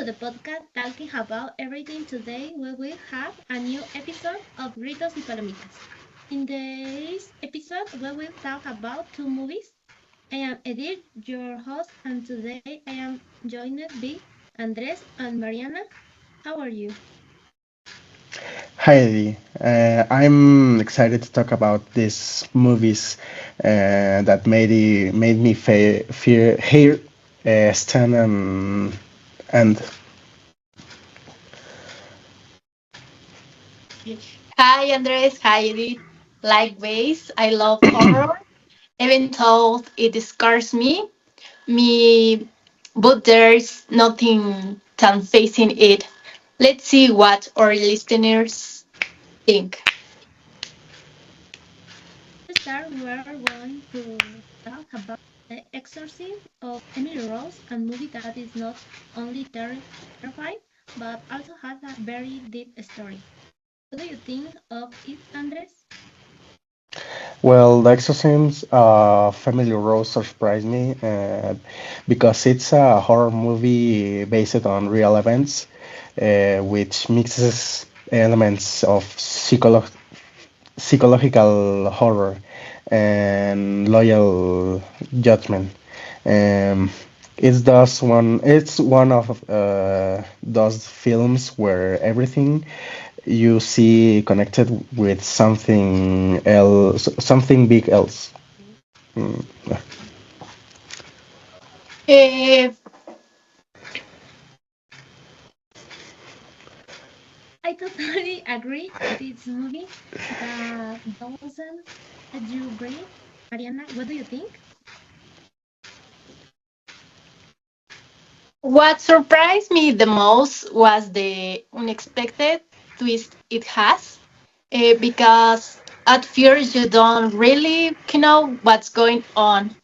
the podcast talking about everything. Today we will have a new episode of Ritos y Palomitas. In this episode, we will talk about two movies. I am Edith, your host, and today I am joined by Andres and Mariana. How are you? Hi, Eddie. I'm excited to talk about these movies that made me fear hair stand and Hi Andres, hi Edith. Likewise, I love horror, even though it scares me, but there's nothing can facing it. Let's see what our listeners think. To start, we are going to talk about The Exorcism of Emily Rose, a movie that is not only terrifying, but also has a very deep story. What do you think of it, Andres? well, The Exorcisms Family Rose surprised me because it's a horror movie based on real events, which mixes elements of psychological horror and loyal judgment. Um, it's one of those films where everything you see connected with something else, something big else. Mm. Eh, I totally agree. This movie that doesn't let you breathe. Mariana, what do you think? what surprised me the most was the unexpected twist it has, because at first you don't really know what's going on.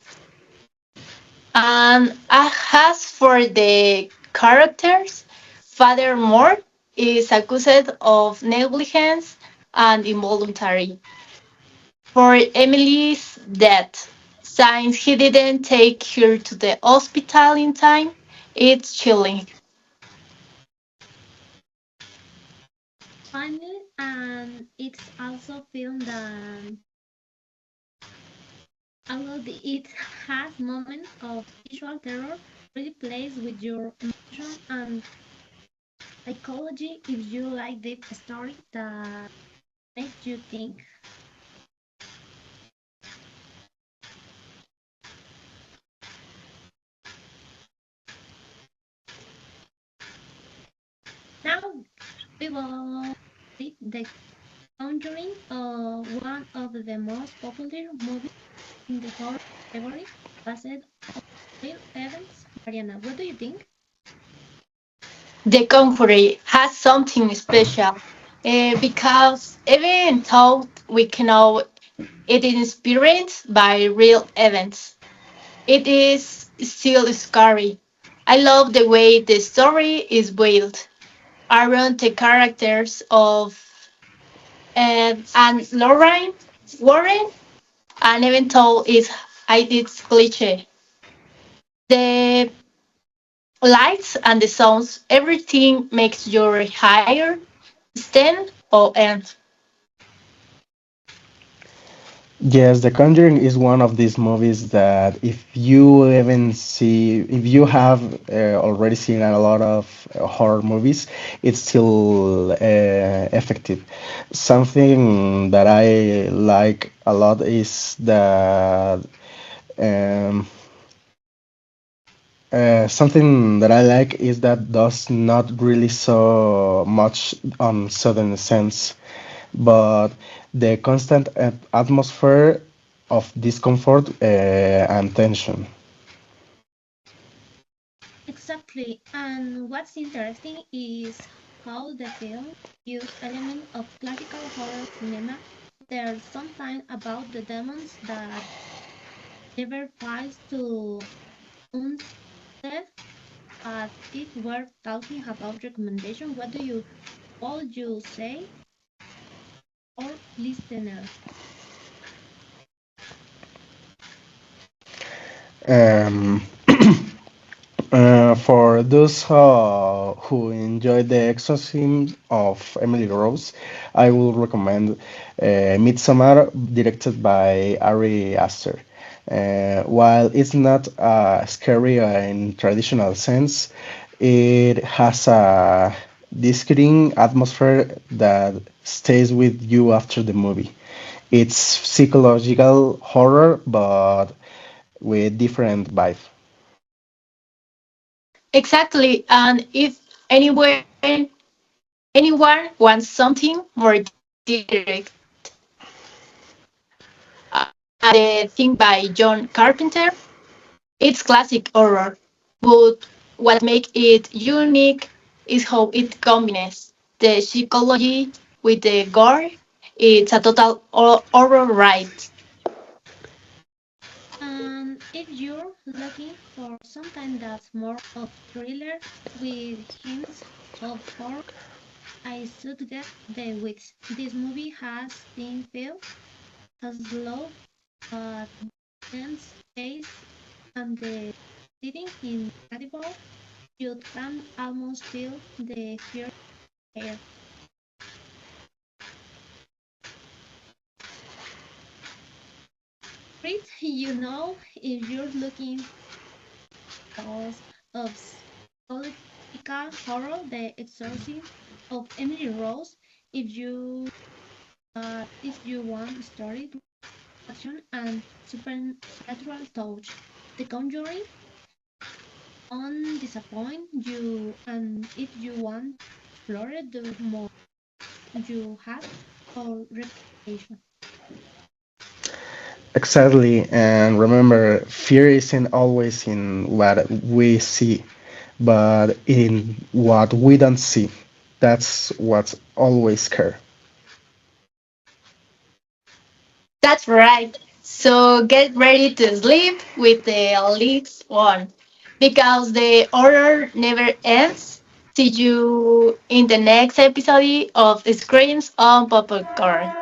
And as for the characters, Father Moore is accused of negligence and involuntary for Emily's death. Since he didn't take her to the hospital in time, it's chilling. Finally, and it's also film that although it has moments of visual terror, really plays with your emotion and psychology if you like deep story that makes you think. Now we will see The Conjuring, one of the most popular movies in the horror category, based on real events. Mariana, what do you think? The Conjuring has something special, because even though we know it is inspired by real events, it is still scary. I love the way the story is built around the characters of and Lorraine Warren, and even though it's cliche, the lights and the sounds, everything makes your hair stand or end. Yes, The Conjuring is one of these movies that if you have already seen a lot of horror movies, it's still effective. Something that I like a lot is that um, something that I like is that does not really so much on sudden sense, but the constant atmosphere of discomfort and tension. Exactly. And what's interesting is how the film use elements of classical horror cinema. There's something about the demons that never fails to unseat. But if we're talking about recommendation, what do you would you say or listener? Um, For those who enjoy the exorcism of Emily Rose, I will recommend Midsommar, directed by Ari Aster. While it's not scary in traditional sense, it has a discreet atmosphere that stays with you after the movie. It's psychological horror, but with different vibe. Exactly. And if anyone anyone wants something more direct, the thing by John Carpenter, it's classic horror. But what makes it unique is how it combines the psychology with the gore. It's a total horror ride. And if you're looking for something that's more of thriller with hints of horror, I suggest The Witch. This movie has teen feel, a slow but intense pace, and the setting is incredible. You can almost feel the fear air. Read, if you're looking for of psychological horror, The Exorcism of Emily Rose. If you want story, action, and supernatural touch, The Conjuring won't disappoint you. And if you want to explore the more you have or reputation. Exactly, and remember, fear isn't always in what we see, but in what we don't see. That's what's always care. That's right. So get ready to sleep with the lights on because the horror never ends. See you in the next episode of Screams on Popcorn.